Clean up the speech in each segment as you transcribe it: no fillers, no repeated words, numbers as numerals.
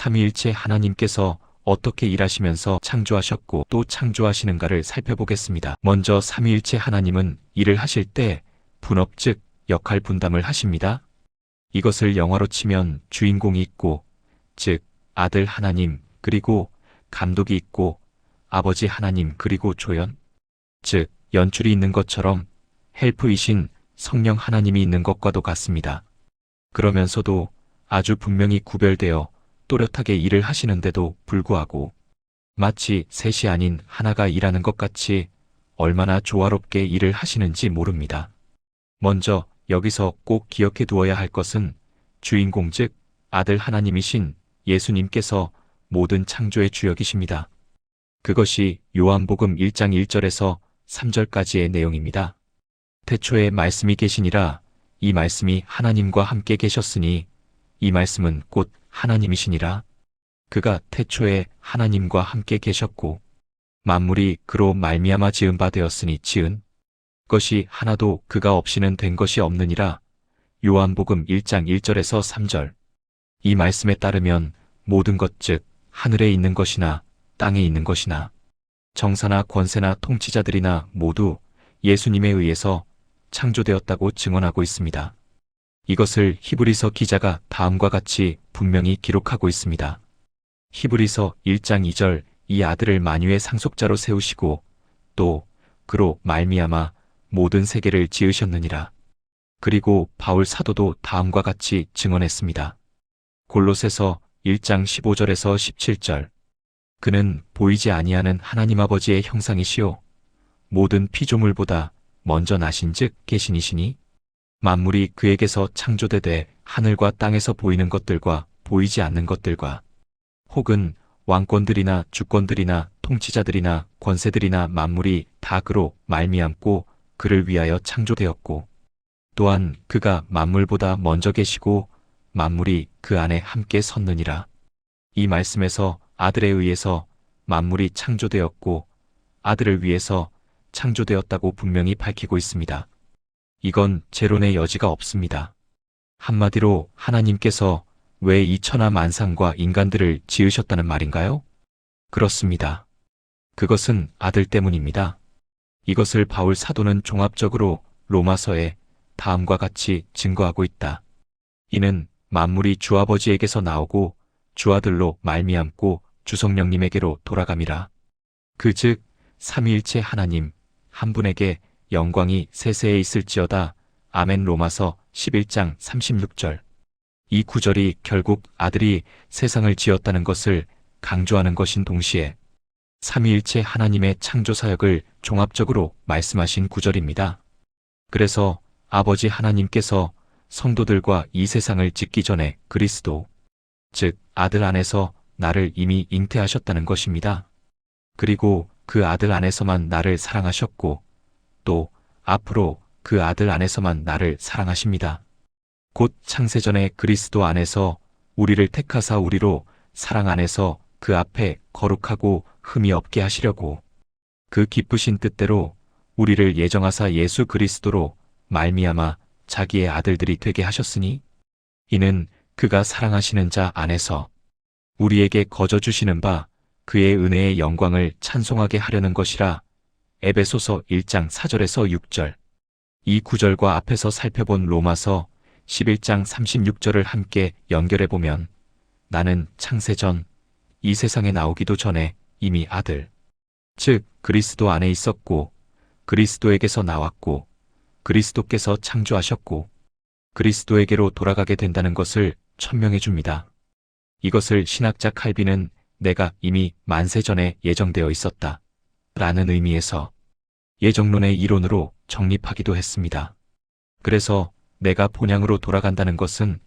삼위일체 하나님께서 어떻게 일하시면서 창조하셨고 또 창조하시는가를 살펴보겠습니다. 먼저 삼위일체 하나님은 일을 하실 때 분업 즉 역할 분담을 하십니다. 이것을 영화로 치면 주인공이 있고 즉 아들 하나님 그리고 감독이 있고 아버지 하나님 그리고 조연 즉 연출이 있는 것처럼 헬프이신 성령 하나님이 있는 것과도 같습니다. 그러면서도 아주 분명히 구별되어 또렷하게 일을 하시는데도 불구하고 마치 셋이 아닌 하나가 일하는 것 같이 얼마나 조화롭게 일을 하시는지 모릅니다. 먼저 여기서 꼭 기억해 두어야 할 것은 주인공 즉 아들 하나님이신 예수님께서 모든 창조의 주역이십니다. 그것이 요한복음 1장 1절에서 3절까지의 내용입니다. 태초에 말씀이 계시니라 이 말씀이 하나님과 함께 계셨으니 이 말씀은 곧 하나님이시니라. 그가 태초에 하나님과 함께 계셨고 만물이 그로 말미암아 지은 바 되었으니 지은 것이 하나도 그가 없이는 된 것이 없느니라. 요한복음 1장 1절에서 3절. 이 말씀에 따르면 모든 것 즉 하늘에 있는 것이나 땅에 있는 것이나 정사나 권세나 통치자들이나 모두 예수님에 의해서 창조되었다고 증언하고 있습니다. 이것을 히브리서 기자가 다음과 같이 분명히 기록하고 있습니다. 히브리서 1장 2절 이 아들을 만유의 상속자로 세우시고 또 그로 말미암아 모든 세계를 지으셨느니라. 그리고 바울 사도도 다음과 같이 증언했습니다. 골로새서 1장 15절에서 17절 그는 보이지 아니하는 하나님 아버지의 형상이시요 모든 피조물보다 먼저 나신즉 계신이시니 만물이 그에게서 창조되되 하늘과 땅에서 보이는 것들과 보이지 않는 것들과 혹은 왕권들이나 주권들이나 통치자들이나 권세들이나 만물이 다 그로 말미암고 그를 위하여 창조되었고 또한 그가 만물보다 먼저 계시고 만물이 그 안에 함께 섰느니라. 이 말씀에서 아들에 의해서 만물이 창조되었고 아들을 위해서 창조되었다고 분명히 밝히고 있습니다. 이건 재론의 여지가 없습니다. 한마디로 하나님께서 왜 이 천하 만상과 인간들을 지으셨다는 말인가요? 그렇습니다. 그것은 아들 때문입니다. 이것을 바울 사도는 종합적으로 로마서에 다음과 같이 증거하고 있다. 이는 만물이 주아버지에게서 나오고 주아들로 말미암고 주성령님에게로 돌아감이라. 그 즉 삼위일체 하나님 한 분에게 영광이 세세에 있을지어다. 아멘. 로마서 11장 36절. 이 구절이 결국 아들이 세상을 지었다는 것을 강조하는 것인 동시에 삼위일체 하나님의 창조 사역을 종합적으로 말씀하신 구절입니다. 그래서 아버지 하나님께서 성도들과 이 세상을 짓기 전에 그리스도, 즉 아들 안에서 나를 이미 잉태하셨다는 것입니다. 그리고 그 아들 안에서만 나를 사랑하셨고 또 앞으로 그 아들 안에서만 나를 사랑하십니다. 곧 창세전에 그리스도 안에서 우리를 택하사 우리로 사랑 안에서 그 앞에 거룩하고 흠이 없게 하시려고 그 기쁘신 뜻대로 우리를 예정하사 예수 그리스도로 말미암아 자기의 아들들이 되게 하셨으니 이는 그가 사랑하시는 자 안에서 우리에게 거저 주시는 바 그의 은혜의 영광을 찬송하게 하려는 것이라. 에베소서 1장 4절에서 6절. 이 구절과 앞에서 살펴본 로마서 11장 36절을 함께 연결해보면 나는 창세전 이 세상에 나오기도 전에 이미 아들, 즉 그리스도 안에 있었고 그리스도에게서 나왔고 그리스도께서 창조하셨고 그리스도에게로 돌아가게 된다는 것을 천명해 줍니다. 이것을 신학자 칼빈은 내가 이미 만세 전에 예정되어 있었다 라는 의미에서 예정론의 이론으로 정립하기도 했습니다. 그래서 내가 본향으로 돌아간다는 것은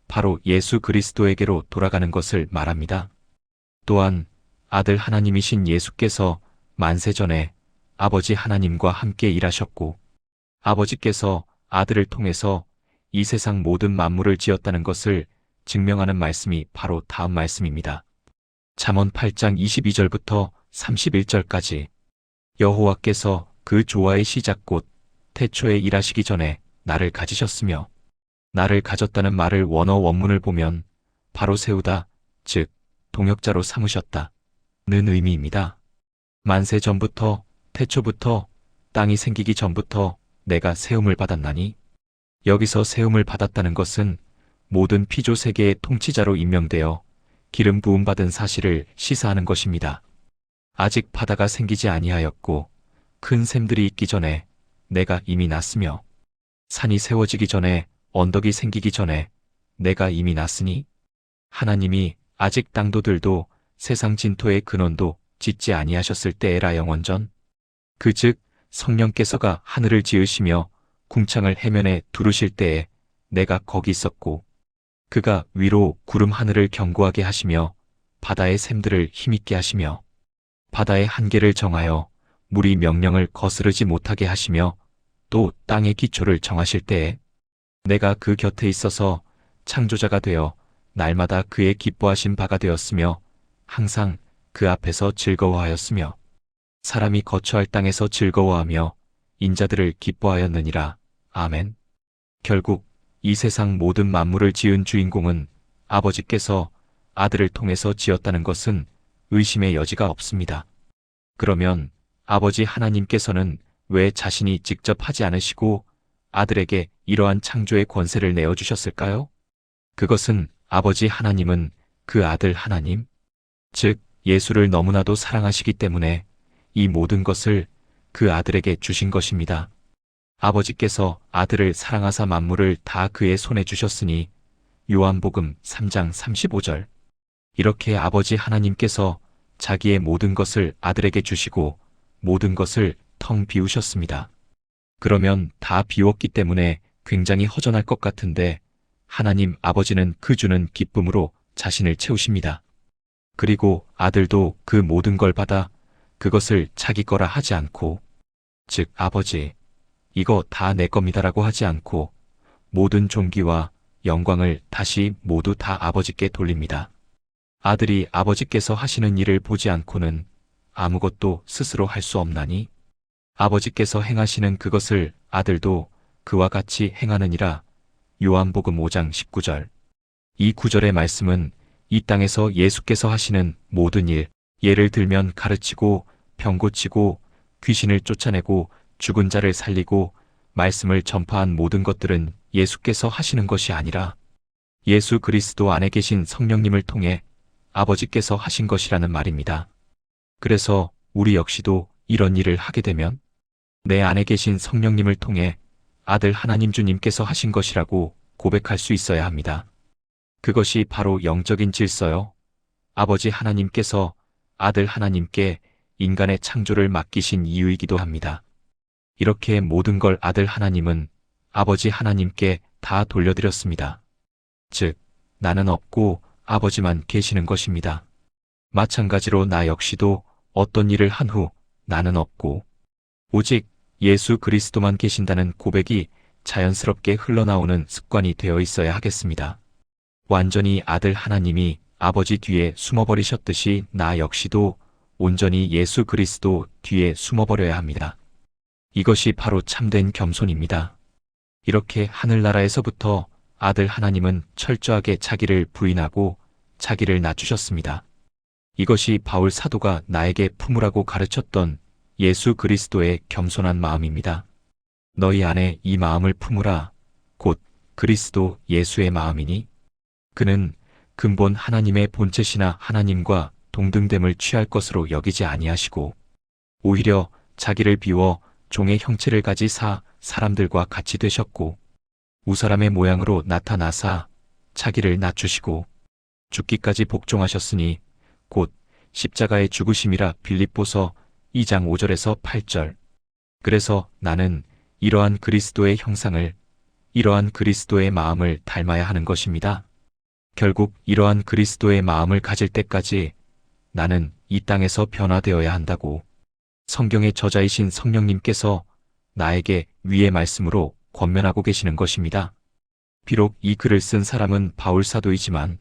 바로 예수 그리스도에게로 돌아가는 것을 말합니다. 또한 아들 하나님이신 예수께서 만세 전에 아버지 하나님과 함께 일하셨고 아버지께서 아들을 통해서 이 세상 모든 만물을 지었다는 것을 증명하는 말씀이 바로 다음 말씀입니다. 잠언 8장 22절부터 31절까지. 여호와께서 그 조화의 시작 곧 태초에 일하시기 전에 나를 가지셨으며 나를 가졌다는 말을 원어 원문을 보면 바로 세우다, 즉 동역자로 삼으셨다. 는 의미입니다. 만세 전부터, 태초부터, 땅이 생기기 전부터 내가 세움을 받았나니? 여기서 세움을 받았다는 것은 모든 피조 세계의 통치자로 임명되어 기름 부음 받은 사실을 시사하는 것입니다. 아직 바다가 생기지 아니하였고 큰 샘들이 있기 전에 내가 이미 났으며 산이 세워지기 전에 언덕이 생기기 전에 내가 이미 났으니 하나님이 아직 땅도들도 세상 진토의 근원도 짓지 아니하셨을 때에라 영원전 그즉 성령께서가 하늘을 지으시며 궁창을 해면에 두르실 때에 내가 거기 있었고 그가 위로 구름 하늘을 견고하게 하시며 바다의 샘들을 힘있게 하시며 바다의 한계를 정하여 물이 명령을 거스르지 못하게 하시며 또 땅의 기초를 정하실 때에 내가 그 곁에 있어서 창조자가 되어 날마다 그의 기뻐하신 바가 되었으며 항상 그 앞에서 즐거워하였으며 사람이 거처할 땅에서 즐거워하며 인자들을 기뻐하였느니라. 아멘. 결국 이 세상 모든 만물을 지은 주인공은 아버지께서 아들을 통해서 지었다는 것은 의심의 여지가 없습니다. 그러면 아버지 하나님께서는 왜 자신이 직접 하지 않으시고 아들에게 이러한 창조의 권세를 내어주셨을까요? 그것은 아버지 하나님은 그 아들 하나님, 즉 예수를 너무나도 사랑하시기 때문에 이 모든 것을 그 아들에게 주신 것입니다. 아버지께서 아들을 사랑하사 만물을 다 그의 손에 주셨으니 요한복음 3장 35절. 이렇게 아버지 하나님께서 자기의 모든 것을 아들에게 주시고 모든 것을 텅 비우셨습니다. 그러면 다 비웠기 때문에 굉장히 허전할 것 같은데 하나님 아버지는 그 주는 기쁨으로 자신을 채우십니다. 그리고 아들도 그 모든 걸 받아 그것을 자기 거라 하지 않고 즉 아버지 이거 다 내 겁니다라고 하지 않고 모든 존귀와 영광을 다시 모두 다 아버지께 돌립니다. 아들이 아버지께서 하시는 일을 보지 않고는 아무것도 스스로 할 수 없나니 아버지께서 행하시는 그것을 아들도 그와 같이 행하느니라. 요한복음 5장 19절. 이 구절의 말씀은 이 땅에서 예수께서 하시는 모든 일, 예를 들면 가르치고 병 고치고 귀신을 쫓아내고 죽은 자를 살리고 말씀을 전파한 모든 것들은 예수께서 하시는 것이 아니라 예수 그리스도 안에 계신 성령님을 통해 아버지께서 하신 것이라는 말입니다. 그래서 우리 역시도 이런 일을 하게 되면 내 안에 계신 성령님을 통해 아들 하나님 주님께서 하신 것이라고 고백할 수 있어야 합니다. 그것이 바로 영적인 질서요. 아버지 하나님께서 아들 하나님께 인간의 창조를 맡기신 이유이기도 합니다. 이렇게 모든 걸 아들 하나님은 아버지 하나님께 다 돌려드렸습니다. 즉, 나는 없고 아버지만 계시는 것입니다. 마찬가지로 나 역시도 어떤 일을 한 후 나는 없고 오직 예수 그리스도만 계신다는 고백이 자연스럽게 흘러나오는 습관이 되어 있어야 하겠습니다. 완전히 아들 하나님이 아버지 뒤에 숨어버리셨듯이 나 역시도 온전히 예수 그리스도 뒤에 숨어버려야 합니다. 이것이 바로 참된 겸손입니다. 이렇게 하늘나라에서부터 아들 하나님은 철저하게 자기를 부인하고 자기를 낮추셨습니다. 이것이 바울 사도가 나에게 품으라고 가르쳤던 예수 그리스도의 겸손한 마음입니다. 너희 안에 이 마음을 품으라. 곧 그리스도 예수의 마음이니 그는 근본 하나님의 본체시나 하나님과 동등됨을 취할 것으로 여기지 아니하시고 오히려 자기를 비워 종의 형체를 가지 사람들과 같이 되셨고 우사람의 모양으로 나타나사 자기를 낮추시고 죽기까지 복종하셨으니 곧 십자가의 죽으심이라. 빌립보서 2장 5절에서 8절. 그래서 나는 이러한 그리스도의 형상을, 이러한 그리스도의 마음을 닮아야 하는 것입니다. 결국 이러한 그리스도의 마음을 가질 때까지 나는 이 땅에서 변화되어야 한다고 성경의 저자이신 성령님께서 나에게 위의 말씀으로 권면하고 계시는 것입니다. 비록 이 글을 쓴 사람은 바울 사도이지만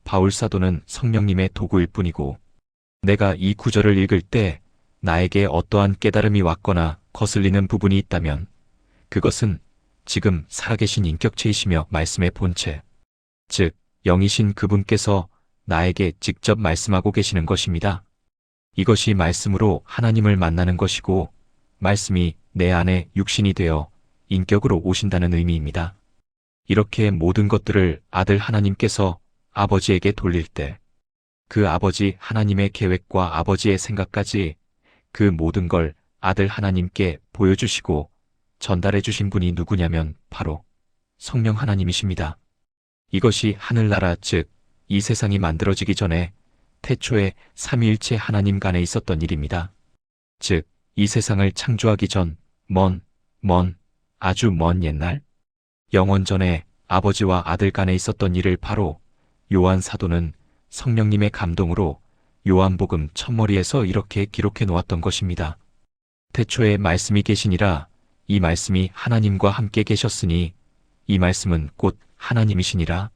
바울 사도는 성령님의 도구일 뿐이고 내가 이 구절을 읽을 때 나에게 어떠한 깨달음이 왔거나 거슬리는 부분이 있다면 그것은 지금 살아계신 인격체이시며 말씀의 본체, 즉 영이신 그분께서 나에게 직접 말씀하고 계시는 것입니다. 이것이 말씀으로 하나님을 만나는 것이고, 말씀이 내 안에 육신이 되어 인격으로 오신다는 의미입니다. 이렇게 모든 것들을 아들 하나님께서 아버지에게 돌릴 때, 그 아버지 하나님의 계획과 아버지의 생각까지 그 모든 걸 아들 하나님께 보여주시고 전달해 주신 분이 누구냐면 바로 성령 하나님이십니다. 이것이 하늘나라 즉 이 세상이 만들어지기 전에 태초에 삼위일체 하나님 간에 있었던 일입니다. 즉 이 세상을 창조하기 전 아주 먼 옛날 영원 전에 아버지와 아들 간에 있었던 일을 바로 요한 사도는 성령님의 감동으로 요한복음 첫머리에서 이렇게 기록해 놓았던 것입니다. 태초에 말씀이 계시니라. 이 말씀이 하나님과 함께 계셨으니 이 말씀은 곧 하나님이시니라.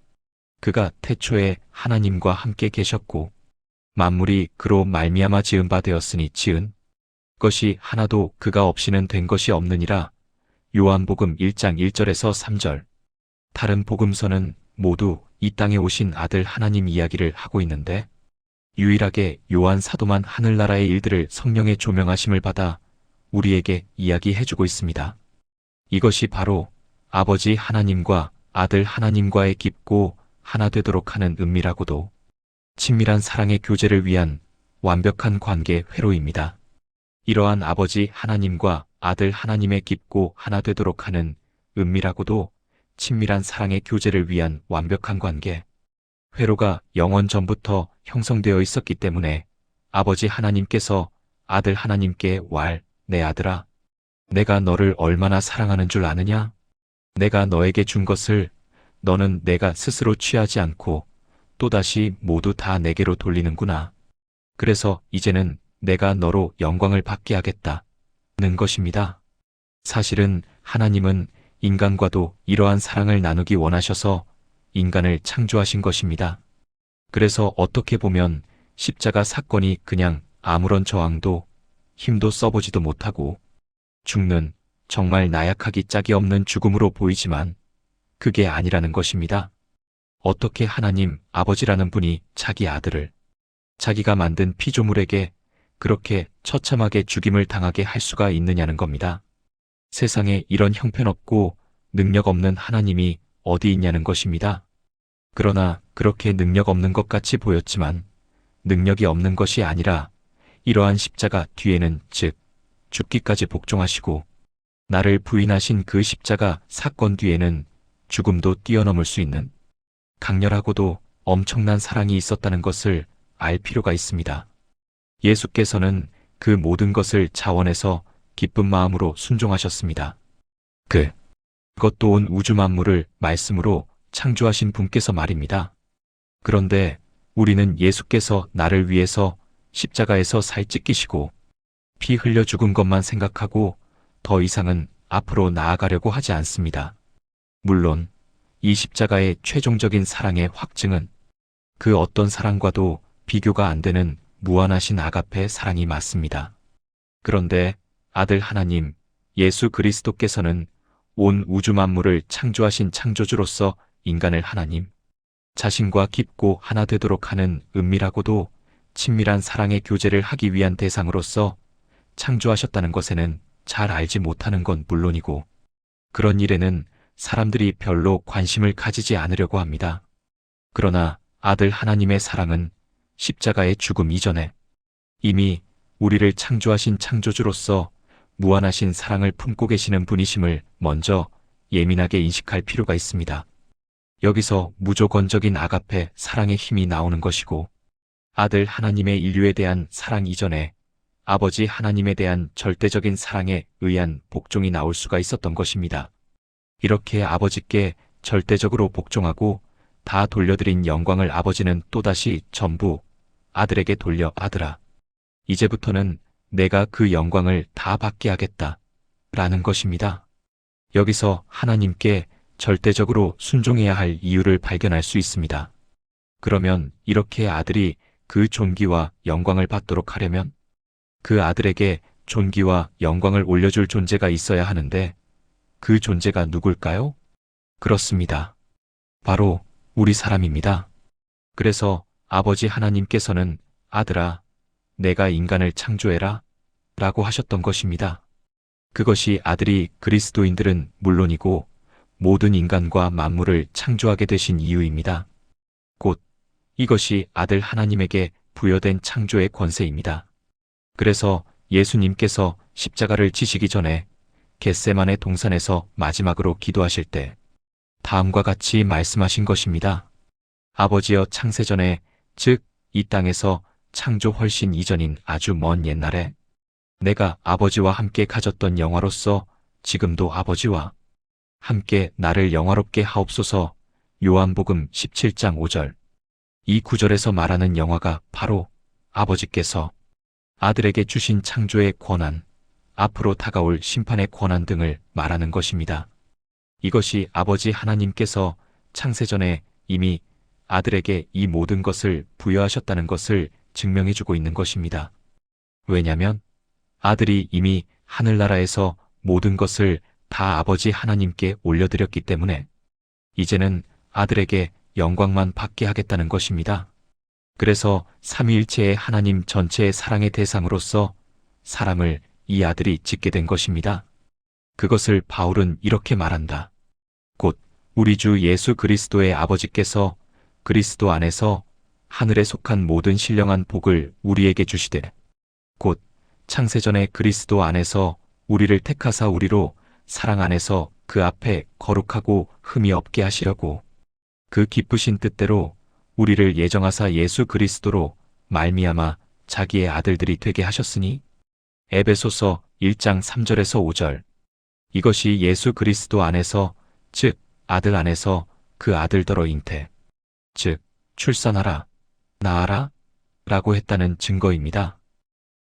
그가 태초에 하나님과 함께 계셨고 만물이 그로 말미암아 지은 바 되었으니 지은 것이 하나도 그가 없이는 된 것이 없느니라. 요한복음 1장 1절에서 3절. 다른 복음서는 모두 이 땅에 오신 아들 하나님 이야기를 하고 있는데 유일하게 요한 사도만 하늘나라의 일들을 성령의 조명하심을 받아 우리에게 이야기해주고 있습니다. 이것이 바로 아버지 하나님과 아들 하나님과의 깊고 하나 되도록 하는 은밀하고도 친밀한 사랑의 교제를 위한 완벽한 관계 회로입니다. 이러한 아버지 하나님과 아들 하나님의 깊고 하나 되도록 하는 은밀하고도 친밀한 사랑의 교제를 위한 완벽한 관계 회로가 영원 전부터 형성되어 있었기 때문에 아버지 하나님께서 아들 하나님께 내 아들아, 내가 너를 얼마나 사랑하는 줄 아느냐? 내가 너에게 준 것을 너는 내가 스스로 취하지 않고 또다시 모두 다 내게로 돌리는구나. 그래서 이제는 내가 너로 영광을 받게 하겠다. 는 것입니다. 사실은 하나님은 인간과도 이러한 사랑을 나누기 원하셔서 인간을 창조하신 것입니다. 그래서 어떻게 보면 십자가 사건이 그냥 아무런 저항도 힘도 써보지도 못하고 죽는 정말 나약하기 짝이 없는 죽음으로 보이지만 그게 아니라는 것입니다. 어떻게 하나님 아버지라는 분이 자기 아들을 자기가 만든 피조물에게 그렇게 처참하게 죽임을 당하게 할 수가 있느냐는 겁니다. 세상에 이런 형편없고 능력 없는 하나님이 어디 있냐는 것입니다. 그러나 그렇게 능력 없는 것 같이 보였지만 능력이 없는 것이 아니라 이러한 십자가 뒤에는 즉 죽기까지 복종하시고 나를 부인하신 그 십자가 사건 뒤에는 죽음도 뛰어넘을 수 있는 강렬하고도 엄청난 사랑이 있었다는 것을 알 필요가 있습니다. 예수께서는 그 모든 것을 자원해서 기쁜 마음으로 순종하셨습니다. 그것도 온 우주 만물을 말씀으로 창조하신 분께서 말입니다. 그런데 우리는 예수께서 나를 위해서 십자가에서 살 찢기시고 피 흘려 죽은 것만 생각하고 더 이상은 앞으로 나아가려고 하지 않습니다. 물론 이 십자가의 최종적인 사랑의 확증은 그 어떤 사랑과도 비교가 안 되는 무한하신 아가페 사랑이 맞습니다. 그런데 아들 하나님 예수 그리스도께서는 온 우주 만물을 창조하신 창조주로서 인간을 하나님 자신과 깊고 하나 되도록 하는 은밀하고도 친밀한 사랑의 교제를 하기 위한 대상으로서 창조하셨다는 것에는 잘 알지 못하는 건 물론이고 그런 일에는 사람들이 별로 관심을 가지지 않으려고 합니다. 그러나 아들 하나님의 사랑은 십자가의 죽음 이전에 이미 우리를 창조하신 창조주로서 무한하신 사랑을 품고 계시는 분이심을 먼저 예민하게 인식할 필요가 있습니다. 여기서 무조건적인 아가페 사랑의 힘이 나오는 것이고 아들 하나님의 인류에 대한 사랑 이전에 아버지 하나님에 대한 절대적인 사랑에 의한 복종이 나올 수가 있었던 것입니다. 이렇게 아버지께 절대적으로 복종하고 다 돌려드린 영광을 아버지는 또다시 전부 아들에게 돌려 아들아, 이제부터는 내가 그 영광을 다 받게 하겠다 라는 것입니다. 여기서 하나님께 절대적으로 순종해야 할 이유를 발견할 수 있습니다. 그러면 이렇게 아들이 그 존귀와 영광을 받도록 하려면 그 아들에게 존귀와 영광을 올려줄 존재가 있어야 하는데 그 존재가 누굴까요? 그렇습니다. 바로 우리 사람입니다. 그래서 아버지 하나님께서는 아들아, 내가 인간을 창조해라 라고 하셨던 것입니다. 그것이 아들이 그리스도인들은 물론이고 모든 인간과 만물을 창조하게 되신 이유입니다. 곧 이것이 아들 하나님에게 부여된 창조의 권세입니다. 그래서 예수님께서 십자가를 지시기 전에 겟세마네 동산에서 마지막으로 기도하실 때 다음과 같이 말씀하신 것입니다. 아버지여, 창세전에, 즉 이 땅에서 창조 훨씬 이전인 아주 먼 옛날에 내가 아버지와 함께 가졌던 영화로서 지금도 아버지와 함께 나를 영화롭게 하옵소서. 요한복음 17장 5절. 이 구절에서 말하는 영화가 바로 아버지께서 아들에게 주신 창조의 권한, 앞으로 다가올 심판의 권한 등을 말하는 것입니다. 이것이 아버지 하나님께서 창세전에 이미 아들에게 이 모든 것을 부여하셨다는 것을 증명해주고 있는 것입니다. 왜냐하면 아들이 이미 하늘나라에서 모든 것을 다 아버지 하나님께 올려드렸기 때문에 이제는 아들에게 영광만 받게 하겠다는 것입니다. 그래서 삼위일체의 하나님 전체의 사랑의 대상으로서 사람을 이 아들이 짓게 된 것입니다. 그것을 바울은 이렇게 말한다. 곧 우리 주 예수 그리스도의 아버지께서 그리스도 안에서 하늘에 속한 모든 신령한 복을 우리에게 주시되 곧 창세전에 그리스도 안에서 우리를 택하사 우리로 사랑 안에서 그 앞에 거룩하고 흠이 없게 하시려고 그 기쁘신 뜻대로 우리를 예정하사 예수 그리스도로 말미암아 자기의 아들들이 되게 하셨으니 에베소서 1장 3절에서 5절. 이것이 예수 그리스도 안에서, 즉 아들 안에서 그 아들더러 잉태, 즉 출산하라, 낳아라 라고 했다는 증거입니다.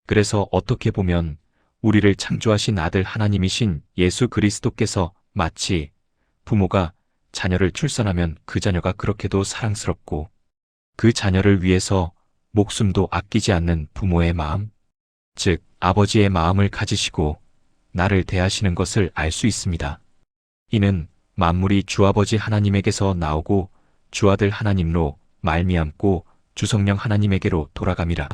그래서 어떻게 보면 우리를 창조하신 아들 하나님이신 예수 그리스도께서 마치 부모가 자녀를 출산하면 그 자녀가 그렇게도 사랑스럽고 그 자녀를 위해서 목숨도 아끼지 않는 부모의 마음, 즉 아버지의 마음을 가지시고 나를 대하시는 것을 알 수 있습니다. 이는 만물이 주아버지 하나님에게서 나오고 주아들 하나님로 말미암고 주성령 하나님에게로 돌아감이라.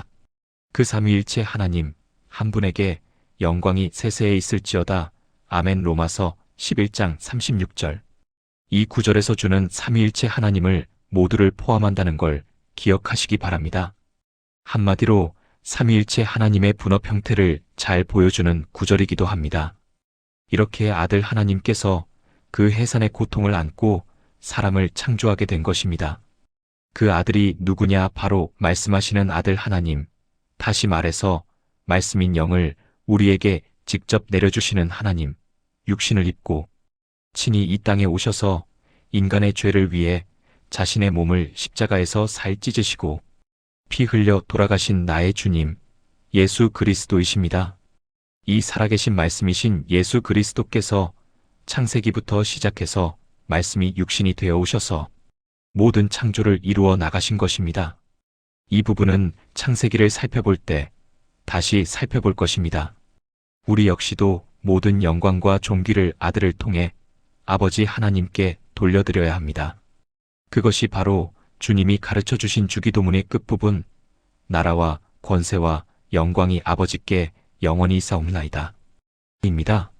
그 삼위일체 하나님 한 분에게 영광이 세세에 있을지어다. 아멘. 로마서 11장 36절. 이 구절에서 주는 삼위일체 하나님을 모두를 포함한다는 걸 기억하시기 바랍니다. 한마디로 삼위일체 하나님의 분업 형태를 잘 보여주는 구절이기도 합니다. 이렇게 아들 하나님께서 그 해산의 고통을 안고 사람을 창조하게 된 것입니다. 그 아들이 누구냐? 바로 말씀하시는 아들 하나님, 다시 말해서 말씀인 영을 우리에게 직접 내려주시는 하나님, 육신을 입고 친히 이 땅에 오셔서 인간의 죄를 위해 자신의 몸을 십자가에서 살 찢으시고 피 흘려 돌아가신 나의 주님, 예수 그리스도이십니다. 이 살아계신 말씀이신 예수 그리스도께서 창세기부터 시작해서 말씀이 육신이 되어 오셔서 모든 창조를 이루어 나가신 것입니다. 이 부분은 창세기를 살펴볼 때 다시 살펴볼 것입니다. 우리 역시도 모든 영광과 존귀를 아들을 통해 아버지 하나님께 돌려드려야 합니다. 그것이 바로 주님이 가르쳐 주신 주기도문의 끝부분, 나라와 권세와 영광이 아버지께 영원히 있사옵나이다 입니다.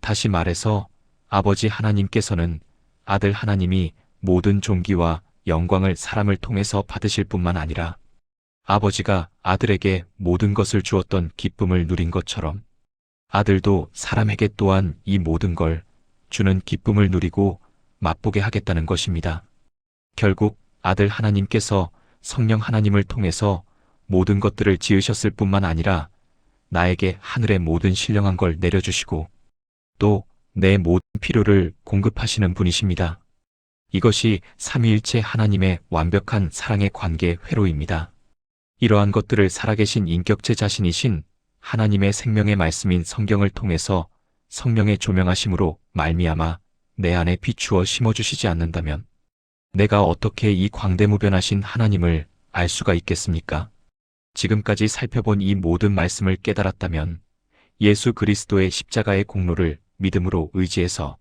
다시 말해서 아버지 하나님께서는 아들 하나님이 모든 존귀와 영광을 사람을 통해서 받으실 뿐만 아니라 아버지가 아들에게 모든 것을 주었던 기쁨을 누린 것처럼 아들도 사람에게 또한 이 모든 걸 주는 기쁨을 누리고 맛보게 하겠다는 것입니다. 결국 아들 하나님께서 성령 하나님을 통해서 모든 것들을 지으셨을 뿐만 아니라 나에게 하늘의 모든 신령한 걸 내려주시고 또 내 모든 필요를 공급하시는 분이십니다. 이것이 삼위일체 하나님의 완벽한 사랑의 관계 회로입니다. 이러한 것들을 살아계신 인격체 자신이신 하나님의 생명의 말씀인 성경을 통해서 성령의 조명하심으로 말미암아 내 안에 비추어 심어주시지 않는다면 내가 어떻게 이 광대무변하신 하나님을 알 수가 있겠습니까? 지금까지 살펴본 이 모든 말씀을 깨달았다면 예수 그리스도의 십자가의 공로를 믿음으로 의지해서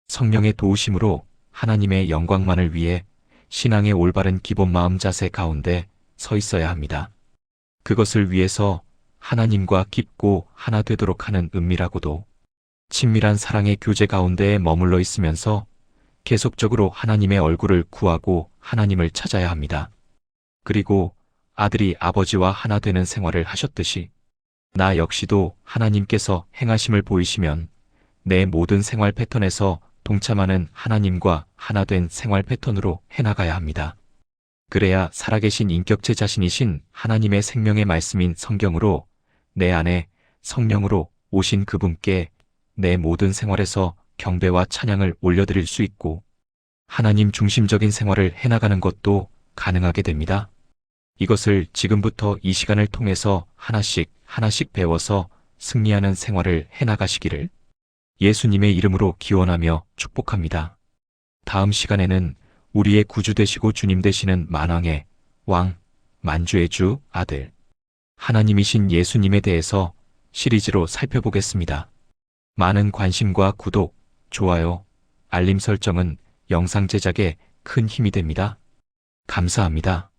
성령의 도우심으로 하나님의 영광만을 위해 신앙의 올바른 기본 마음 자세 가운데 서 있어야 합니다. 그것을 위해서 하나님과 깊고 하나 되도록 하는 은밀하고도 친밀한 사랑의 교제 가운데에 머물러 있으면서 계속적으로 하나님의 얼굴을 구하고 하나님을 찾아야 합니다. 그리고 아들이 아버지와 하나 되는 생활을 하셨듯이 나 역시도 하나님께서 행하심을 보이시면 내 모든 생활 패턴에서 동참하는 하나님과 하나 된 생활 패턴으로 해나가야 합니다. 그래야 살아계신 인격체 자신이신 하나님의 생명의 말씀인 성경으로 내 안에 성령으로 오신 그분께 내 모든 생활에서 경배와 찬양을 올려드릴 수 있고 하나님 중심적인 생활을 해나가는 것도 가능하게 됩니다. 이것을 지금부터 이 시간을 통해서 하나씩 배워서 승리하는 생활을 해나가시기를 예수님의 이름으로 기원하며 축복합니다. 다음 시간에는 우리의 구주 되시고 주님 되시는 만왕의 왕, 만주의 주 아들, 하나님이신 예수님에 대해서 시리즈로 살펴보겠습니다. 많은 관심과 구독, 좋아요, 알림 설정은 영상 제작에 큰 힘이 됩니다. 감사합니다.